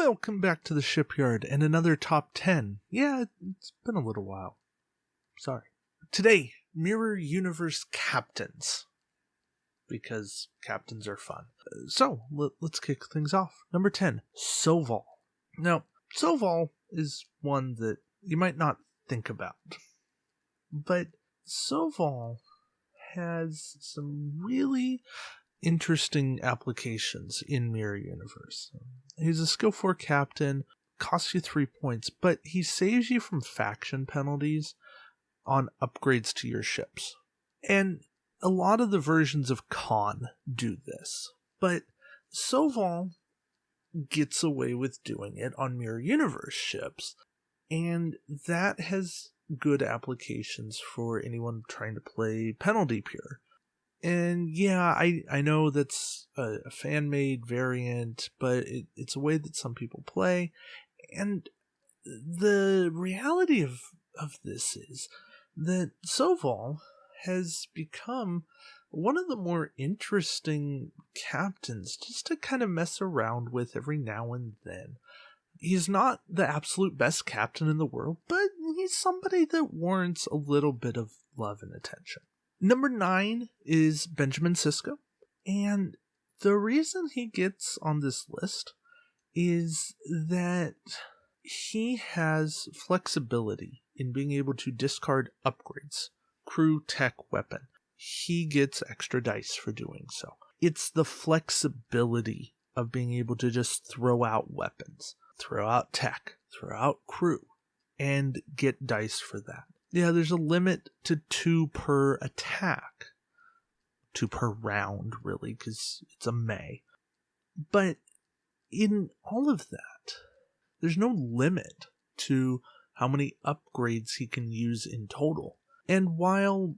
Welcome back to the Shipyard and another top 10. Yeah, it's been a little while. Sorry. Today, Mirror Universe Captains. Because captains are fun. So, let's kick things off. Number 10, Soval. Now, Soval is one that you might not think about. But Soval has some really interesting applications in Mirror Universe. He's a skill 4 captain, costs you 3 points, but he saves you from faction penalties on upgrades to your ships. And a lot of the versions of Khan do this, but Soval gets away with doing it on Mirror Universe ships, and that has good applications for anyone trying to play penalty pure. And yeah, I know that's a fan-made variant, but it's a way that some people play. And the reality of this is that Soval has become one of the more interesting captains just to kind of mess around with every now and then. He's not the absolute best captain in the world, but he's somebody that warrants a little bit of love and attention. Number 9 is Benjamin Sisko, and the reason he gets on this list is that he has flexibility in being able to discard upgrades, crew, tech, weapon. He gets extra dice for doing so. It's the flexibility of being able to just throw out weapons, throw out tech, throw out crew, and get dice for that. Yeah, there's a limit to 2 per attack. 2 per round, really, because it's a May. But in all of that, there's no limit to how many upgrades he can use in total. And while,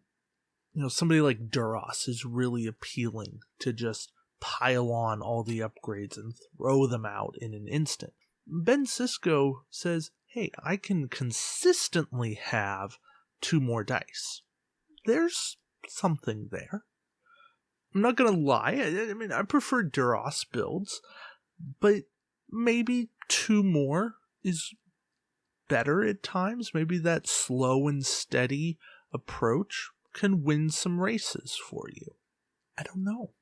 somebody like Duras is really appealing to just pile on all the upgrades and throw them out in an instant, Ben Sisko says, hey, I can consistently have 2 more dice. There's something there. I'm not gonna lie, I mean, I prefer Duras builds, but maybe 2 more is better at times. Maybe that slow and steady approach can win some races for you. I don't know,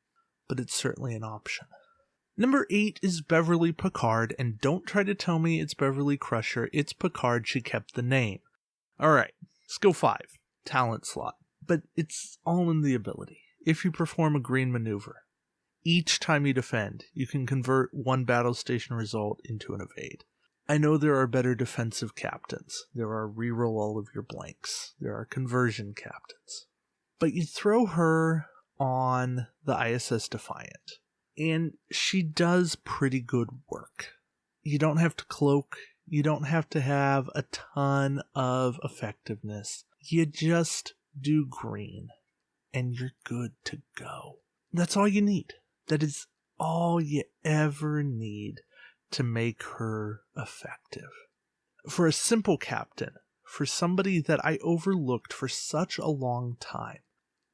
but it's certainly an option. Number 8 is Beverly Picard, and don't try to tell me it's Beverly Crusher. It's Picard, she kept the name. Alright, skill 5, talent slot, but it's all in the ability. If you perform a green maneuver, each time you defend, you can convert 1 battle station result into an evade. I know there are better defensive captains. There are reroll all of your blanks. There are conversion captains. But you throw her on the ISS Defiant, and she does pretty good work. You don't have to cloak. You don't have to have a ton of effectiveness. You just do green, and you're good to go. That's all you need. That is all you ever need to make her effective. For a simple captain, for somebody that I overlooked for such a long time,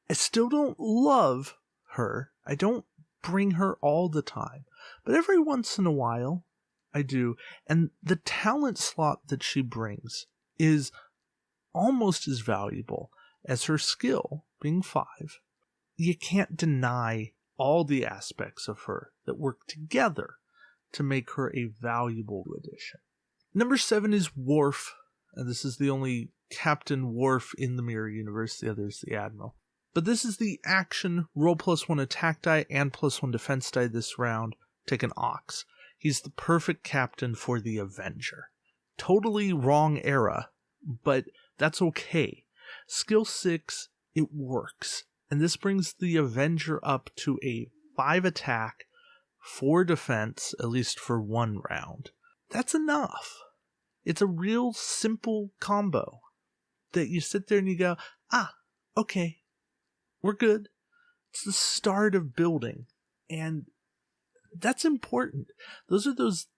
I still don't love her. I don't bring her all the time, but every once in a while I do. And the talent slot that she brings is almost as valuable as her skill, being 5. You can't deny all the aspects of her that work together to make her a valuable addition. Number 7 is Worf, and this is the only Captain Worf in the Mirror Universe. The other is the Admiral. But this is the action, roll +1 attack die and +1 defense die this round. Take an Ox. He's the perfect captain for the Avenger. Totally wrong era, but that's okay. Skill 6, it works. And this brings the Avenger up to a 5 attack, 4 defense, at least for 1 round. That's enough. It's a real simple combo that you sit there and you go, okay, we're good. It's the start of building, and that's important. Those are those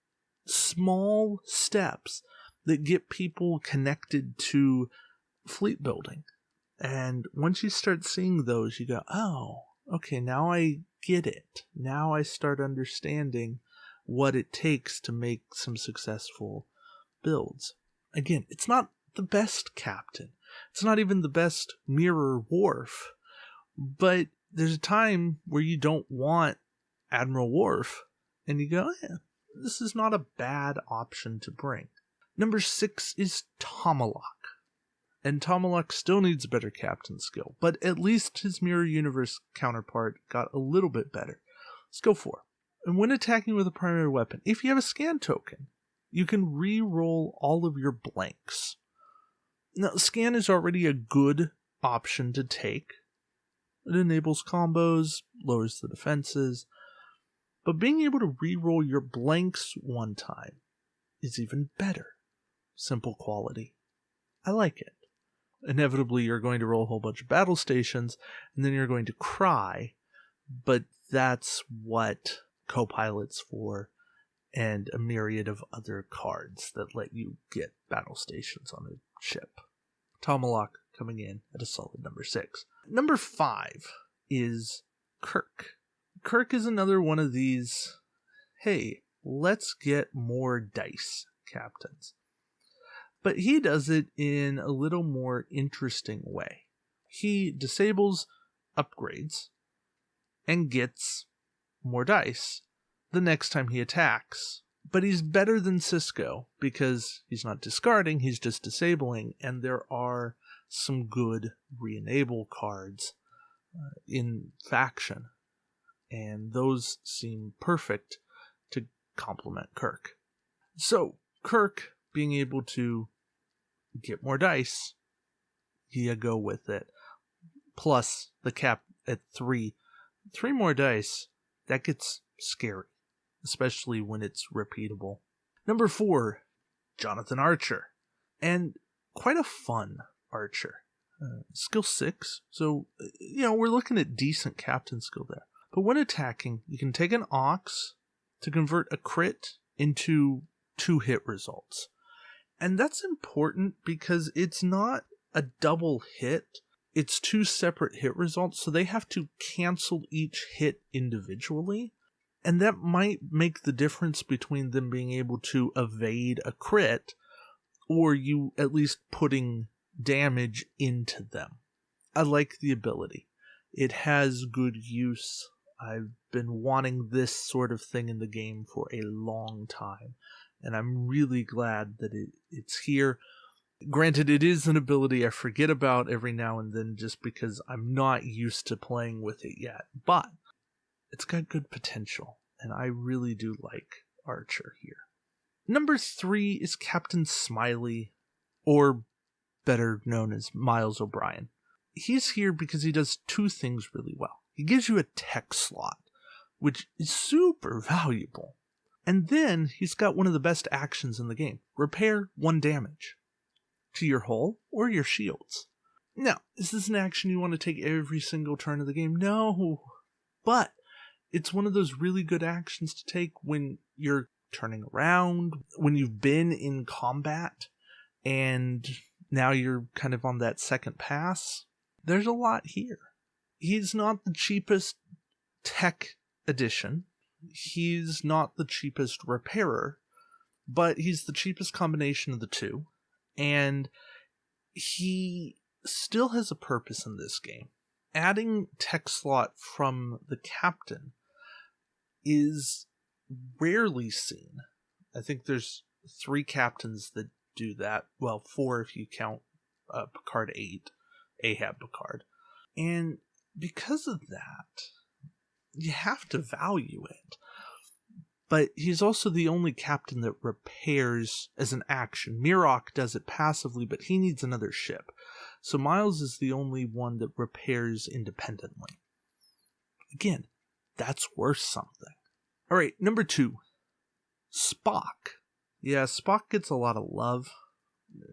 small steps that get people connected to fleet building. And once you start seeing those, you go, oh, okay, now I get it. Now I start understanding what it takes to make some successful builds. Again, it's not the best captain. It's not even the best mirror Worf. But there's a time where you don't want Admiral Worf, and you go, this is not a bad option to bring. Number 6 is Tomalak. And Tomalak still needs a better captain skill, but at least his Mirror Universe counterpart got a little bit better. Let's go 4. And when attacking with a primary weapon, if you have a scan token, you can re-roll all of your blanks. Now, scan is already a good option to take. It enables combos, lowers the defenses, but being able to re-roll your blanks one time is even better. Simple quality. I like it. Inevitably, you're going to roll a whole bunch of battle stations, and then you're going to cry, but that's what co-pilot's for, and a myriad of other cards that let you get battle stations on a ship. Tomalak coming in at a solid number 6. Number 5 is Kirk. Kirk is another one of these, hey, let's get more dice captains. But he does it in a little more interesting way. He disables upgrades and gets more dice the next time he attacks. But he's better than Sisko because he's not discarding, he's just disabling, and there are some good re-enable cards in faction. And those seem perfect to complement Kirk. So, Kirk being able to get more dice, you go with it. Plus the cap at 3. 3 more dice, that gets scary, especially when it's repeatable. Number 4, Jonathan Archer. And quite a fun Archer. Skill 6, so, we're looking at decent captain skill there. But when attacking, you can take an Ox to convert a crit into 2 hit results. And that's important because it's not a double hit, it's 2 separate hit results, so they have to cancel each hit individually. And that might make the difference between them being able to evade a crit or you at least putting damage into them. I like the ability. It has good use. I've been wanting this sort of thing in the game for a long time, and I'm really glad that it's here. Granted, it is an ability I forget about every now and then just because I'm not used to playing with it yet, but it's got good potential, and I really do like Archer here. Number 3 is Captain Smiley, or better known as Miles O'Brien. He's here because he does 2 things really well. He gives you a tech slot, which is super valuable. And then he's got one of the best actions in the game. Repair 1 damage to your hull or your shields. Now, is this an action you want to take every single turn of the game? No. But it's one of those really good actions to take when you're turning around, when you've been in combat, and now you're kind of on that second pass. There's a lot here. He's not the cheapest tech addition. He's not the cheapest repairer, but he's the cheapest combination of the 2. And he still has a purpose in this game. Adding tech slot from the captain is rarely seen. I think there's 3 captains that do that. Well, 4 if you count Picard 8, Ahab Picard. And because of that, you have to value it. But he's also the only captain that repairs as an action. Mirok does it passively, but he needs another ship. So Miles is the only one that repairs independently. Again, that's worth something. Alright, number 2. Spock. Yeah, Spock gets a lot of love.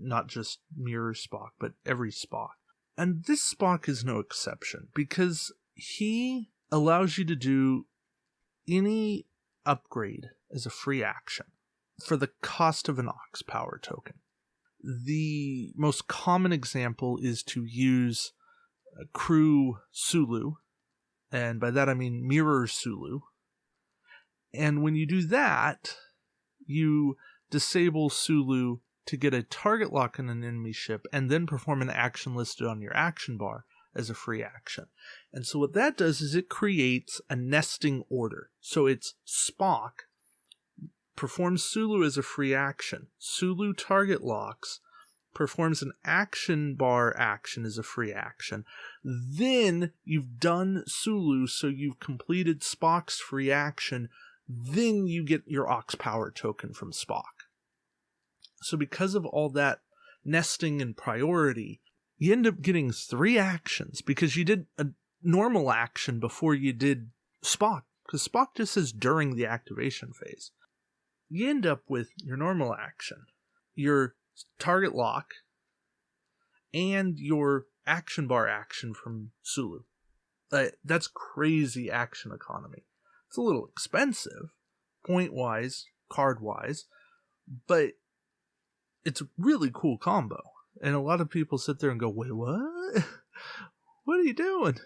Not just Mirror Spock, but every Spock. And this Spock is no exception, because he allows you to do any upgrade as a free action for the cost of an Ox power token. The most common example is to use Crew Sulu, and by that I mean Mirror Sulu, And when you do that, you disable Sulu to get a target lock on an enemy ship and then perform an action listed on your action bar as a free action. And so what that does is it creates a nesting order. So it's Spock performs Sulu as a free action. Sulu target locks, performs an action bar action as a free action. Then you've done Sulu, so you've completed Spock's free action. Then you get your Aux Power token from Spock. So because of all that nesting and priority, you end up getting 3 actions because you did a normal action before you did Spock, because Spock just says during the activation phase. You end up with your normal action, your target lock, and your action bar action from Sulu. That's crazy action economy. It's a little expensive, point-wise, card-wise, but it's a really cool combo. And a lot of people sit there and go, wait, what? What are you doing?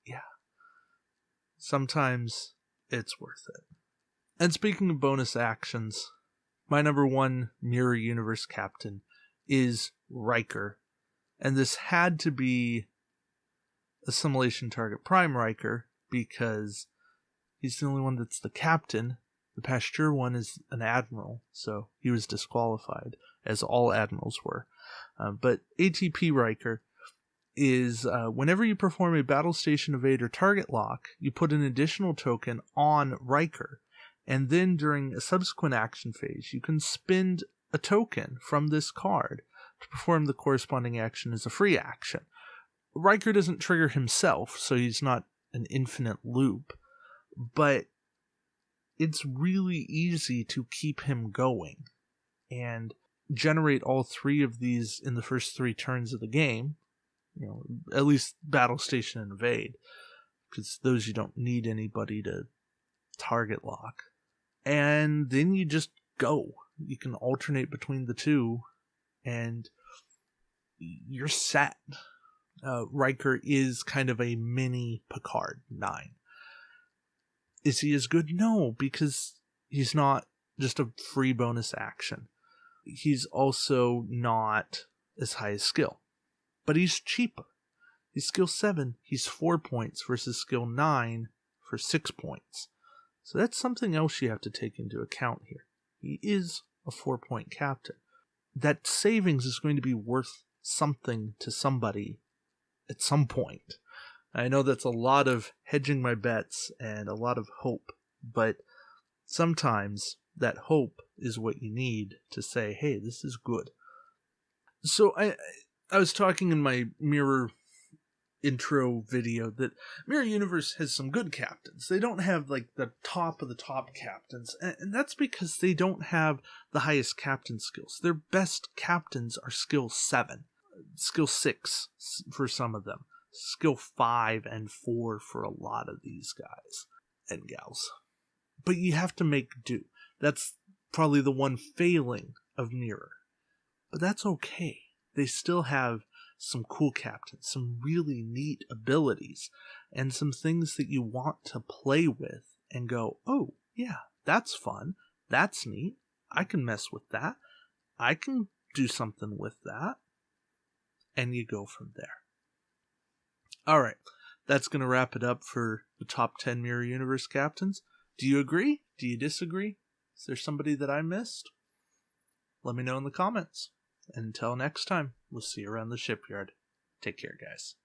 Yeah. Sometimes it's worth it. And speaking of bonus actions, my number 1 Mirror Universe captain is Riker. And this had to be Assimilation Target Prime Riker because he's the only one that's the captain. The Pasteur one is an admiral, so he was disqualified, as all admirals were. But ATP Riker is whenever you perform a battle station evade or target lock, you put an additional token on Riker. And then during a subsequent action phase, you can spend a token from this card to perform the corresponding action as a free action. Riker doesn't trigger himself, so he's not an infinite loop, but it's really easy to keep him going and generate all 3 of these in the first 3 turns of the game. You know, at least battle station and evade, because those you don't need anybody to target lock. And then you just go. You can alternate between the 2, and you're set. Riker is kind of a mini Picard 9. Is he as good? No, because he's not just a free bonus action. He's also not as high as skill. But he's cheaper. He's skill 7, he's 4 points versus skill 9 for 6 points. So that's something else you have to take into account here. He is a 4-point captain. That savings is going to be worth something to somebody at some point. I know that's a lot of hedging my bets and a lot of hope, but sometimes that hope is what you need to say, hey, this is good. So I was talking in my Mirror intro video that Mirror Universe has some good captains. They don't have like the top of the top captains, and that's because they don't have the highest captain skills. Their best captains are skill 7, skill 6 for some of them, skill 5 and 4 for a lot of these guys and gals. But you have to make do. That's probably the one failing of Mirror. But that's okay. They still have some cool captains, some really neat abilities, and some things that you want to play with and go, oh, yeah, that's fun. That's neat. I can mess with that. I can do something with that. And you go from there. All right, that's going to wrap it up for the top 10 Mirror Universe captains. Do you agree? Do you disagree? Is there somebody that I missed? Let me know in the comments. And until next time, we'll see you around the shipyard. Take care, guys.